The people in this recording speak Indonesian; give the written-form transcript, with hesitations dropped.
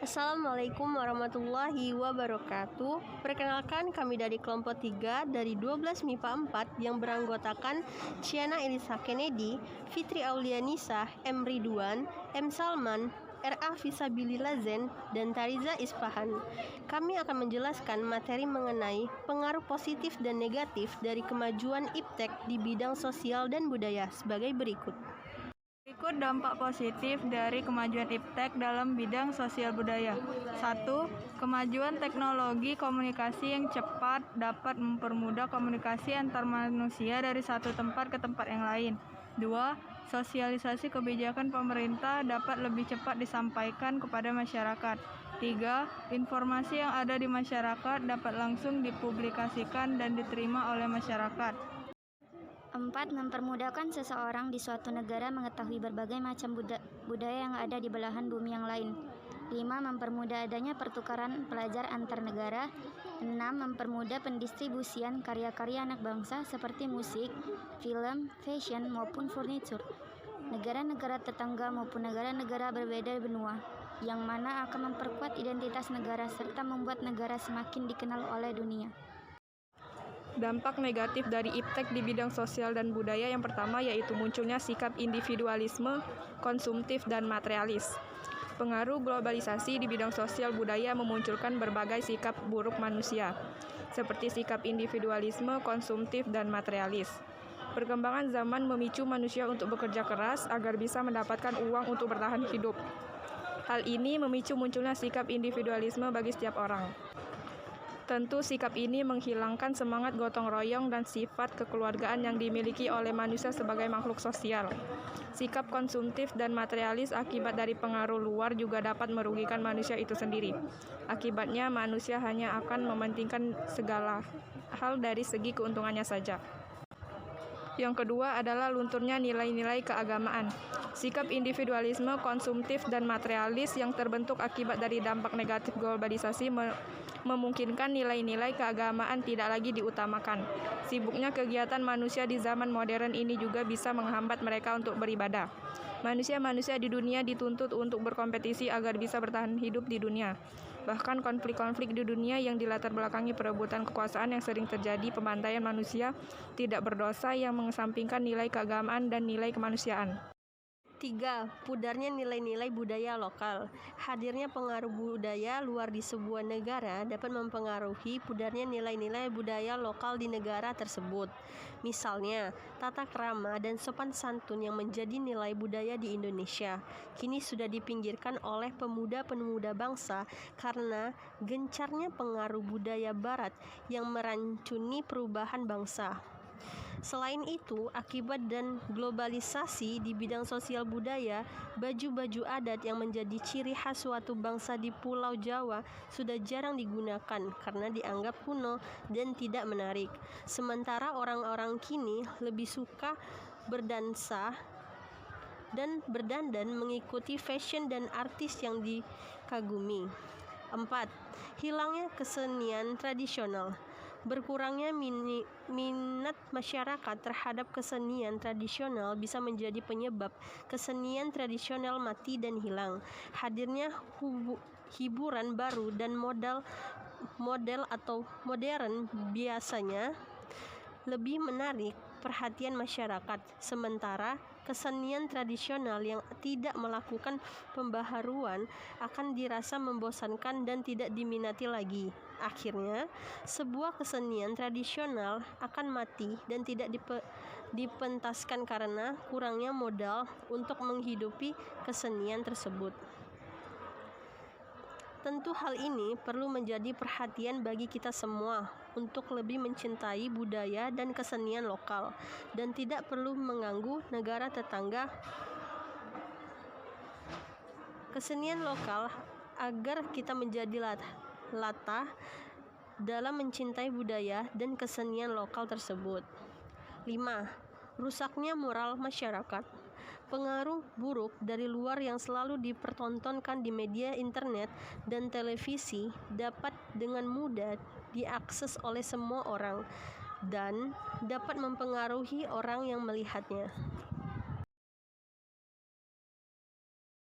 Assalamualaikum warahmatullahi wabarakatuh. Perkenalkan, kami dari kelompok 3 dari 12 MIPA 4 yang beranggotakan Ciana Elisa Kennedy, Fitri Aulianisa, M. Ridwan, M. Salman, R.A. Fisabilillazen, dan Tariza Isfahan. Kami akan menjelaskan materi mengenai pengaruh positif dan negatif dari kemajuan iptek di bidang sosial dan budaya sebagai berikut. Berikut dampak positif dari kemajuan iptek dalam bidang sosial budaya. 1. Kemajuan teknologi komunikasi yang cepat dapat mempermudah komunikasi antar manusia dari satu tempat ke tempat yang lain. 2. Sosialisasi kebijakan pemerintah dapat lebih cepat disampaikan kepada masyarakat. 3. Informasi yang ada di masyarakat dapat langsung dipublikasikan dan diterima oleh masyarakat. 4. Mempermudahkan seseorang di suatu negara mengetahui berbagai macam budaya yang ada di belahan bumi yang lain. 5. Mempermudah adanya pertukaran pelajar antar negara. 6. Mempermudah pendistribusian karya-karya anak bangsa seperti musik, film, fashion, maupun furnitur. Negara-negara tetangga maupun negara-negara berbeda benua, yang mana akan memperkuat identitas negara serta membuat negara semakin dikenal oleh dunia. Dampak negatif dari iptek di bidang sosial dan budaya yang pertama yaitu munculnya sikap individualisme, konsumtif, dan materialis. Pengaruh globalisasi di bidang sosial budaya memunculkan berbagai sikap buruk manusia, seperti sikap individualisme, konsumtif, dan materialis. Perkembangan zaman memicu manusia untuk bekerja keras agar bisa mendapatkan uang untuk bertahan hidup. Hal ini memicu munculnya sikap individualisme bagi setiap orang. Tentu sikap ini menghilangkan semangat gotong royong dan sifat kekeluargaan yang dimiliki oleh manusia sebagai makhluk sosial. Sikap konsumtif dan materialis akibat dari pengaruh luar juga dapat merugikan manusia itu sendiri. Akibatnya manusia hanya akan mementingkan segala hal dari segi keuntungannya saja. Yang kedua adalah lunturnya nilai-nilai keagamaan. Sikap individualisme, konsumtif, dan materialis yang terbentuk akibat dari dampak negatif globalisasi memungkinkan nilai-nilai keagamaan tidak lagi diutamakan. Sibuknya kegiatan manusia di zaman modern ini juga bisa menghambat mereka untuk beribadah. Manusia-manusia di dunia dituntut untuk berkompetisi agar bisa bertahan hidup di dunia. Bahkan konflik-konflik di dunia yang dilatar belakangi perebutan kekuasaan yang sering terjadi pembantaian manusia tidak berdosa yang mengesampingkan nilai keagamaan dan nilai kemanusiaan. 3. Pudarnya nilai-nilai budaya lokal. Hadirnya pengaruh budaya luar di sebuah negara dapat mempengaruhi pudarnya nilai-nilai budaya lokal di negara tersebut. Misalnya, tata krama dan sopan santun yang menjadi nilai budaya di Indonesia kini sudah dipinggirkan oleh pemuda-pemuda bangsa karena gencarnya pengaruh budaya barat yang merancuni perubahan bangsa. Selain itu, akibat dan globalisasi di bidang sosial budaya, baju-baju adat yang menjadi ciri khas suatu bangsa di Pulau Jawa sudah jarang digunakan karena dianggap kuno dan tidak menarik. Sementara orang-orang kini lebih suka berdansa dan berdandan mengikuti fashion dan artis yang dikagumi. 4. Hilangnya kesenian tradisional. Berkurangnya minat masyarakat terhadap kesenian tradisional bisa menjadi penyebab kesenian tradisional mati dan hilang. Hadirnya hiburan baru dan model atau modern biasanya lebih menarik perhatian masyarakat, sementara kesenian tradisional yang tidak melakukan pembaharuan akan dirasa membosankan dan tidak diminati lagi. Akhirnya, sebuah kesenian tradisional akan mati dan tidak dipentaskan karena kurangnya modal untuk menghidupi kesenian tersebut. Tentu hal ini perlu menjadi perhatian bagi kita semua untuk lebih mencintai budaya dan kesenian lokal dan tidak perlu mengganggu negara tetangga kesenian lokal agar kita menjadi latah dalam mencintai budaya dan kesenian lokal tersebut. 5. Rusaknya moral masyarakat. Pengaruh buruk dari luar yang selalu dipertontonkan di media internet dan televisi dapat dengan mudah diakses oleh semua orang dan dapat mempengaruhi orang yang melihatnya.